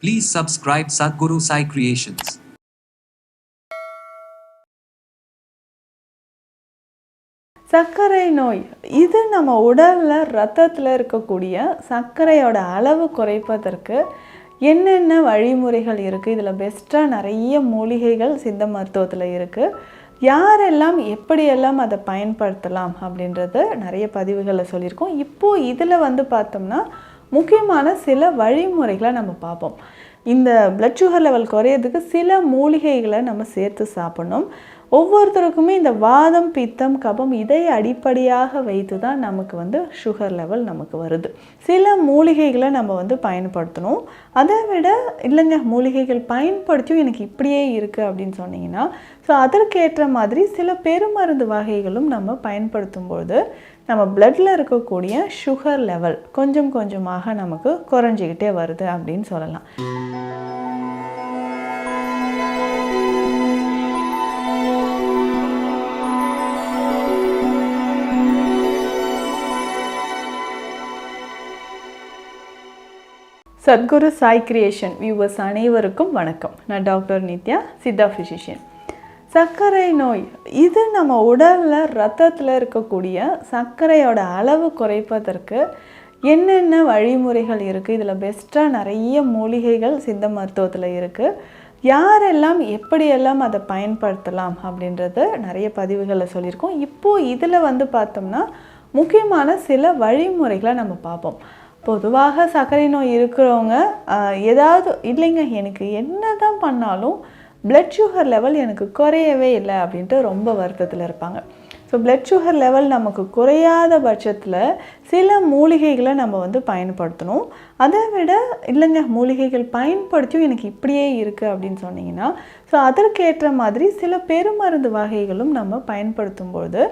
Please subscribe Sadhguru Sai Creations. சர்க்கரை நோய் இது நம்ம உடலில் ரத்தத்தில் இருக்கக்கூடிய சர்க்கரையோட அளவு குறைப்பதற்கு என்னென்ன வழிமுறைகள் இருக்குது. இதில் பெஸ்ட்டாக நிறைய மூலிகைகள் சித்த மருத்துவத்தில் இருக்குது. யாரெல்லாம் எப்படியெல்லாம் அதை பயன்படுத்தலாம் அப்படின்றது நிறைய பதிவுகளில் சொல்லியிருக்கோம். இப்போது இதில் பார்த்தோம்னா முக்கியமான சில வழிமுறைகளை நம்ம பார்ப்போம். இந்த பிளட் சுகர் லெவல் குறையிறதுக்கு சில மூலிகைகளை நம்ம சேர்த்து சாப்பிடணும். ஒவ்வொருத்தருக்குமே இந்த வாதம், பித்தம், கபம் இதை அடிப்படையாக வைத்து தான் நமக்கு சுகர் லெவல் நமக்கு வருது. சில மூலிகைகளை நம்ம பயன்படுத்தணும். அதை விட இல்லைங்க மூலிகைகள் பயன்படுத்தியும் எனக்கு இப்படியே இருக்குது அப்படின்னு சொன்னீங்கன்னா, ஸோ அதற்கேற்ற மாதிரி சில பெருமருந்து வகைகளும் நம்ம பயன்படுத்தும்போது நம்ம பிளட்டில் இருக்கக்கூடிய சுகர் லெவல் கொஞ்சம் கொஞ்சமாக நமக்கு குறைஞ்சிக்கிட்டே வருது அப்படின்னு சொல்லலாம். சத்குரு சாய் கிரியேஷன் வியூவர்ஸ் அனைவருக்கும் வணக்கம். நான் டாக்டர் நித்யா, சித்தா ஃபிசிஷியன். சர்க்கரை நோய் இது நம்ம உடலில் ரத்தத்தில் இருக்கக்கூடிய சர்க்கரையோட அளவு குறைப்பதற்கு என்னென்ன வழிமுறைகள் இருக்குது. இதில் பெஸ்ட்டாக நிறைய மூலிகைகள் சித்த மருத்துவத்தில் இருக்குது. யாரெல்லாம் எப்படியெல்லாம் அதை பயன்படுத்தலாம் அப்படின்றது நிறைய பதிவுகளில் சொல்லியிருக்கோம். இப்போது இதில் பார்த்தோம்னா முக்கியமான சில வழிமுறைகளை நம்ம பார்ப்போம். பொதுவாக சர்க்கரை நோய் இருக்கிறவங்க ஏதாவது இல்லைங்க எனக்கு என்ன தான் பண்ணாலும் பிளட் சுகர் லெவல் எனக்கு குறையவே இல்லை அப்படின்ட்டு ரொம்ப வருத்தத்தில் இருப்பாங்க. ஸோ பிளட் சுகர் லெவல் நமக்கு குறையாத பட்சத்தில் சில மூலிகைகளை நம்ம பயன்படுத்தணும். அதை விட இல்லைங்க மூலிகைகள் பயன்படுத்தியும் எனக்கு இப்படியே இருக்குது அப்படின்னு சொன்னீங்கன்னா, ஸோ அதற்கேற்ற மாதிரி சில பெருமருந்து வகைகளும் நம்ம பயன்படுத்தும்போது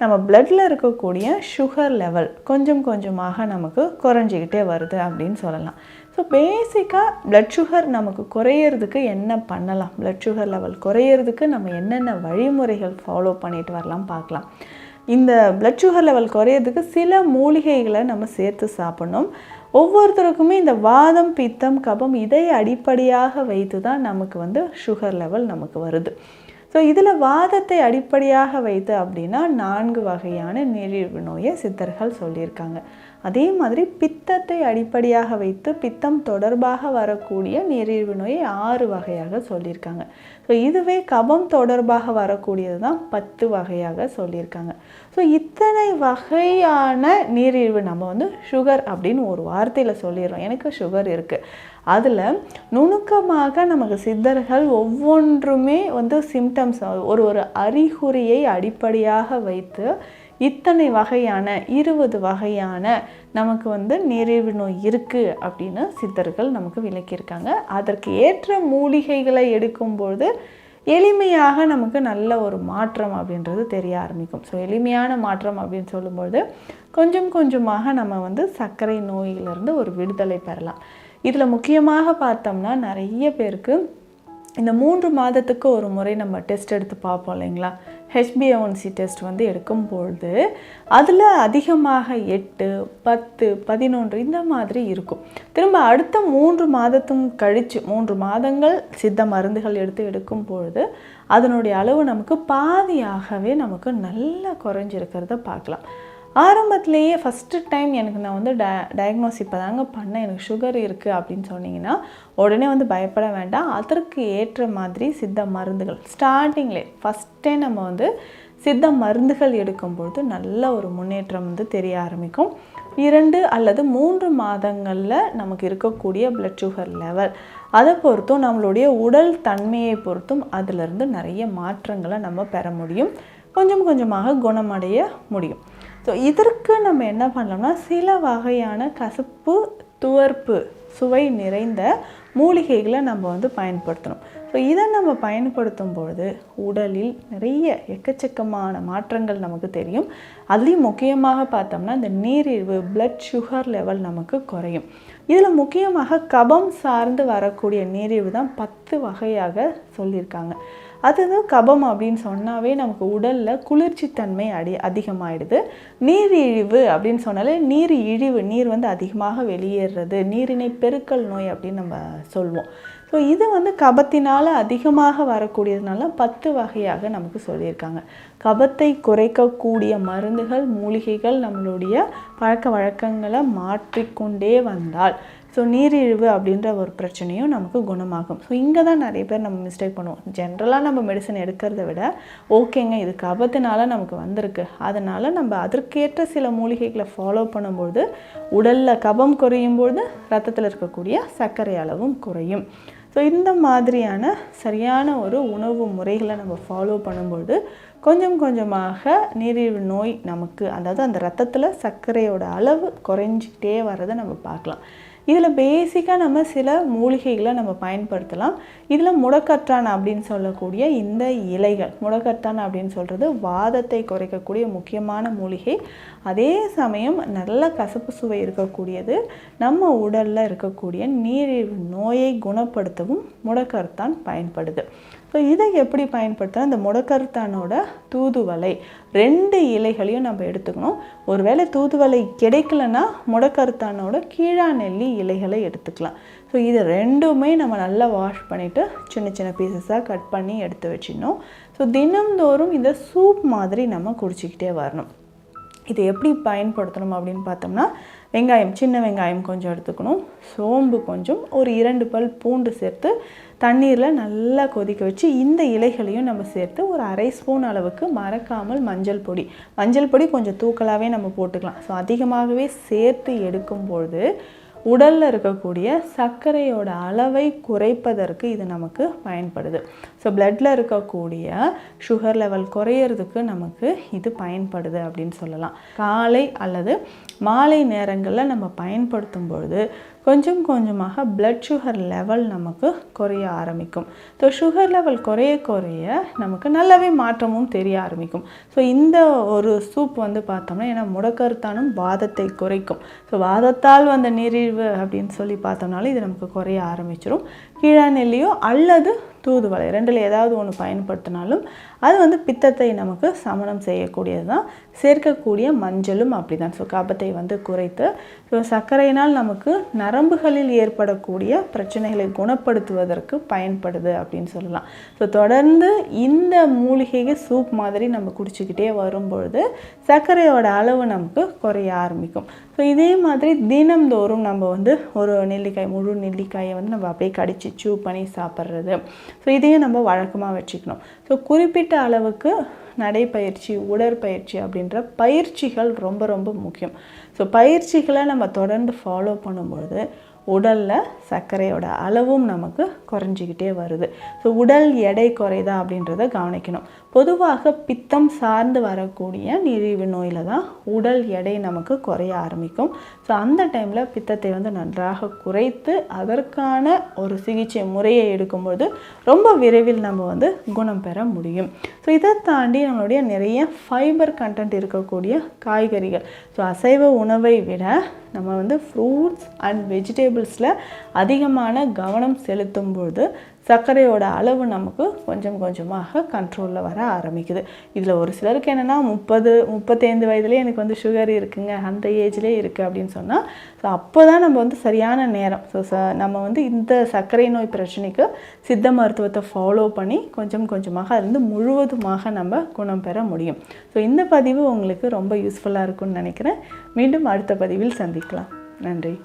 நம்ம பிளட்டில் இருக்கக்கூடிய சுகர் லெவல் கொஞ்சம் கொஞ்சமாக நமக்கு குறைஞ்சிக்கிட்டே வருது அப்படின்னு சொல்லலாம். ஸோ பேசிக்காக பிளட் சுகர் நமக்கு குறையிறதுக்கு என்ன பண்ணலாம், பிளட் சுகர் லெவல் குறையிறதுக்கு நம்ம என்னென்ன வழிமுறைகள் ஃபாலோ பண்ணிட்டு வரலாம் பார்க்கலாம். இந்த பிளட் சுகர் லெவல் குறையிறதுக்கு சில மூலிகைகளை நம்ம சேர்த்து சாப்பிடணும். ஒவ்வொருத்தருக்குமே இந்த வாதம், பித்தம், கபம் இதை அடிப்படையாக வைத்து தான் நமக்கு சுகர் லெவல் நமக்கு வருது. ஸோ இதில் வாதத்தை அடிப்படையாக வைத்து அப்படின்னா 4 வகையான நீரிழிவு நோயை சித்தர்கள் சொல்லியிருக்காங்க. அதே மாதிரி பித்தத்தை அடிப்படையாக வைத்து பித்தம் தொடர்பாக வரக்கூடிய நீரிழிவு நோயை 6 வகையாக சொல்லியிருக்காங்க. ஸோ இதுவே கபம் தொடர்பாக வரக்கூடியது தான் 10 வகையாக சொல்லியிருக்காங்க. ஸோ இத்தனை வகையான நீரிழிவு நம்ம சுகர் அப்படின்னு ஒரு வார்த்தையில் சொல்லிடுறோம், எனக்கு சுகர் இருக்குது. அதில் நுணுக்கமாக நமக்கு சித்தர்கள் ஒவ்வொன்றுமே சிம்டம்ஸ் ஒரு அறிகுறியை அடிப்படையாக வைத்து இத்தனை வகையான 20 வகையான நமக்கு நீரிழிவு நோய் இருக்குது அப்படின்னு சித்தர்கள் நமக்கு விளக்கியிருக்காங்க. அதற்கு ஏற்ற மூலிகைகளை எடுக்கும்போது எளிமையாக நமக்கு நல்ல ஒரு மாற்றம் அப்படின்றது தெரிய ஆரம்பிக்கும். ஸோ எளிமையான மாற்றம் அப்படின்னு சொல்லும்போது கொஞ்சம் கொஞ்சமாக நம்ம சர்க்கரை நோயிலிருந்து ஒரு விடுதலை பெறலாம். இதில் முக்கியமாக பார்த்தோம்னா நிறைய பேருக்கு இந்த 3 மாதத்துக்கு ஒரு முறை நம்ம டெஸ்ட் எடுத்து பார்ப்போம் இல்லைங்களா. HbA1c டெஸ்ட் எடுக்கும்பொழுது அதில் அதிகமாக 8, 10, 11 இந்த மாதிரி இருக்கும். திரும்ப அடுத்த 3 மாதத்தும் கழித்து 3 மாதங்கள் சித்த மருந்துகள் எடுக்கும் பொழுது அதனுடைய அளவு நமக்கு பாதியாகவே நமக்கு நல்லா குறைஞ்சிருக்கிறத பார்க்கலாம். ஆரம்பத்திலேயே ஃபஸ்ட்டு டைம் எனக்கு நான் டயக்னோஸ் இப்போ தாங்க பண்ணேன், எனக்கு சுகர் இருக்குது அப்படின்னு சொன்னீங்கன்னா உடனே பயப்பட வேண்டாம். அதற்கு ஏற்ற மாதிரி சித்த மருந்துகள் ஸ்டார்டிங்லே ஃபஸ்ட்டே நம்ம சித்த மருந்துகள் எடுக்கும்பொழுது நல்ல ஒரு முன்னேற்றம் தெரிய ஆரம்பிக்கும். 2 அல்லது 3 மாதங்களில் நமக்கு இருக்கக்கூடிய பிளட் சுகர் லெவல் அதை பொறுத்தும் நம்மளுடைய உடல் தன்மையை பொறுத்தும் அதிலிருந்து நிறைய மாற்றங்களை நம்ம பெற முடியும், கொஞ்சம் கொஞ்சமாக குணமடைய முடியும். ஸோ இதற்கு நம்ம என்ன பண்ணலாம்னா சில வகையான கசப்பு, துவர்ப்பு, சுவை நிறைந்த மூலிகைகளை நம்ம பயன்படுத்தணும். ஸோ இதை நம்ம பயன்படுத்தும் பொழுது உடலில் நிறைய எக்கச்சக்கமான மாற்றங்கள் நமக்கு தெரியும். அதுலேயும் முக்கியமாக பார்த்தோம்னா இந்த நீரிழிவு பிளட் சுகர் லெவல் நமக்கு குறையும். இதில் முக்கியமாக கபம் சார்ந்து வரக்கூடிய நீரிழிவு தான் 10 வகையாக சொல்லியிருக்காங்க. அதுதான் கபம் அப்படின்னு சொன்னாவே நமக்கு உடலில் குளிர்ச்சித்தன்மை அதிகமாகிடுது. நீரிழிவு அப்படின்னு சொன்னாலே நீர் இழிவு, நீர் வந்து அதிகமாக வெளியேறுறது, நீரினை பெருக்கல் நோய் அப்படின்னு நம்ம சொல்வோம். ஸோ இது வந்து கபத்தினால் அதிகமாக வரக்கூடியதுனால 10 வகையாக நமக்கு சொல்லியிருக்காங்க. கபத்தை குறைக்கக்கூடிய மருந்துகள், மூலிகைகள் நம்மளுடைய பழக்க வழக்கங்களை மாற்றிக்கொண்டே வந்தால் ஸோ நீரிழிவு அப்படின்ற ஒரு பிரச்சனையும் நமக்கு குணமாகும். ஸோ இங்கே தான் நிறைய பேர் நம்ம மிஸ்டேக் பண்ணுவோம். ஜென்ரலாக நம்ம மெடிசன் எடுக்கிறத விட ஓகேங்க இது கபத்தினால நமக்கு வந்திருக்கு, அதனால் நம்ம அதற்கேற்ற சில மூலிகைகளை ஃபாலோ பண்ணும்போது உடலில் கபம் குறையும் பொழுது ரத்தத்தில் இருக்கக்கூடிய சர்க்கரை அளவும் குறையும். ஸோ இந்த மாதிரியான சரியான ஒரு உணவு முறைகளை நம்ம ஃபாலோ பண்ணும்பொழுது கொஞ்சம் கொஞ்சமாக நீரிழிவு நோய் நமக்கு, அதாவது அந்த ரத்தத்தில் சர்க்கரையோட அளவு குறைஞ்சிக்கிட்டே வர்றதை நம்ம பார்க்கலாம். இதில் பேசிக்காக நம்ம சில மூலிகைகளை நம்ம பயன்படுத்தலாம். இதில் முடக்கத்தான் அப்படின்னு சொல்லக்கூடிய இந்த இலைகள், முடக்கத்தான் அப்படின்னு சொல்கிறது வாதத்தை குறைக்கக்கூடிய முக்கியமான மூலிகை. அதே சமயம் நல்ல கசப்பு சுவை இருக்கக்கூடியது. நம்ம உடலில் இருக்கக்கூடிய நீரிழிவு நோயை குணப்படுத்தவும் முடக்கத்தான் பயன்படுது. ஸோ இதை எப்படி பயன்படுத்தினா, இந்த முடக்கத்தானோட தூதுவளை 2 இலைகளையும் நம்ம எடுத்துக்கணும். ஒருவேளை தூதுவளை கிடைக்கலன்னா முடக்கத்தானோட கீழாநெல்லி இலைகளை எடுத்துக்கலாம். ஸோ இது 2மே நம்ம நல்லா வாஷ் பண்ணிவிட்டு சின்ன சின்ன பீசஸாக கட் பண்ணி எடுத்து வச்சிடணும். ஸோ தினம்தோறும் இந்த சூப் மாதிரி நம்ம குடிச்சிக்கிட்டே வரணும். இது எப்படி பயன்படுத்தணும் அப்படின்னு பார்த்தோம்னா, வெங்காயம், சின்ன வெங்காயம் கொஞ்சம் எடுத்துக்கணும், சோம்பு கொஞ்சம், ஒரு 2 பல் பூண்டு சேர்த்து தண்ணீரில் நல்லா கொதிக்க வச்சு இந்த இலைகளையும் நம்ம சேர்த்து ஒரு 1/2 ஸ்பூன் அளவுக்கு மறக்காமல் மஞ்சள் பொடி கொஞ்சம் தூக்கலாகவே நம்ம போட்டுக்கலாம். ஸோ அதிகமாகவே சேர்த்து எடுக்கும்பொழுது உடலில் இருக்கக்கூடிய சர்க்கரையோட அளவை குறைப்பதற்கு இது நமக்கு பயன்படுது. ஸோ பிளட்டில் இருக்கக்கூடிய சுகர் லெவல் குறையிறதுக்கு நமக்கு இது பயன்படுது அப்படின்னு சொல்லலாம். காலை அல்லது மாலை நேரங்களில் நம்ம பயன்படுத்தும் பொழுது கொஞ்சம் கொஞ்சமாக பிளட் சுகர் லெவல் நமக்கு குறைய ஆரம்பிக்கும். ஸோ சுகர் லெவல் குறைய நமக்கு நல்லாவே மாற்றமும் தெரிய ஆரம்பிக்கும். ஸோ இந்த ஒரு சூப் வந்து பார்த்தோம்னா, ஏன்னா முடக்கத்தானும் வாதத்தை குறைக்கும். ஸோ வாதத்தால் வந்த நீரிழிவு அப்படின்னு சொல்லி பார்த்தோம்னாலும் இது நமக்கு குறைய ஆரம்பிச்சிடும். கீழாநெல்லியோ அல்லது தூதுவளை 2ல் ஏதாவது ஒன்று பயன்படுத்தினாலும் அது வந்து பித்தத்தை நமக்கு சமனம் செய்யக்கூடியது தான். சேர்க்கக்கூடிய மஞ்சளும் அப்படி தான். ஸோ கபத்தை வந்து குறைத்து, ஸோ சர்க்கரையினால் நமக்கு நரம்புகளில் ஏற்படக்கூடிய பிரச்சனைகளை குணப்படுத்துவதற்கு பயன்படுது அப்படின்னு சொல்லலாம். ஸோ தொடர்ந்து இந்த மூலிகையை சூப் மாதிரி நம்ம குடிச்சிக்கிட்டே வரும்பொழுது சர்க்கரையோட அளவு நமக்கு குறைய ஆரம்பிக்கும். ஸோ இதே மாதிரி தினம்தோறும் நம்ம வந்து ஒரு நெல்லிக்காய், முழு நெல்லிக்காயை வந்து நம்ம அப்படியே கடிச்சு சூ பண்ணி சாப்பிட்றது. ஸோ இதையும் நம்ம வழக்கமாக வச்சுக்கணும். ஸோ குறிப்பிட்ட அளவுக்கு நடைப்பயிற்சி, உடற்பயிற்சி அப்படின்ற பயிற்சிகள் ரொம்ப ரொம்ப முக்கியம். ஸோ பயிற்சிகளை நம்ம தொடர்ந்து ஃபாலோ பண்ணும்பொழுது உடலில் சர்க்கரையோட அளவும் நமக்கு குறைஞ்சிக்கிட்டே வருது. ஸோ உடல் எடை குறைதா அப்படின்றத கவனிக்கணும். பொதுவாக பித்தம் சார்ந்து வரக்கூடிய நீரிழிவு நோயில் தான் உடல் எடை நமக்கு குறைய ஆரம்பிக்கும். ஸோ அந்த டைமில் பித்தத்தை வந்து நன்றாக குறைத்து அதற்கான ஒரு சிகிச்சை முறையை எடுக்கும்போது ரொம்ப விரைவில் நம்ம வந்து குணம் பெற முடியும். ஸோ இதை தாண்டி நம்மளுடைய நிறைய ஃபைபர் கண்டென்ட் இருக்கக்கூடிய காய்கறிகள், ஸோ அசைவ உணவை விட நம்ம வந்து ஃப்ரூட்ஸ் அண்ட் வெஜிடபிள்ஸில் அதிகமான கவனம் செலுத்தும்பொழுது சர்க்கரையோட அளவு நமக்கு கொஞ்சம் கொஞ்சமாக கண்ட்ரோலில் வர ஆரம்பிக்குது. இதில் ஒரு சிலருக்கு என்னென்னா 30-35 வயதுலேயே எனக்கு வந்து சுகர் இருக்குங்க, அந்த ஏஜ்லேயே இருக்குது அப்படின்னு சொன்னால், ஸோ அப்போ தான் நம்ம வந்து சரியான நேரம். ஸோ நம்ம வந்து இந்த சர்க்கரை நோய் பிரச்சனைக்கு சித்த மருத்துவத்தை ஃபாலோ பண்ணி கொஞ்சம் கொஞ்சமாக அதுலேருந்து முழுவதுமாக நம்ம குணம் பெற முடியும். ஸோ இந்த பதிவு உங்களுக்கு ரொம்ப யூஸ்ஃபுல்லாக இருக்கும்னு நினைக்கிறேன். மீண்டும் அடுத்த பதிவில் சந்திக்கலாம். நன்றி.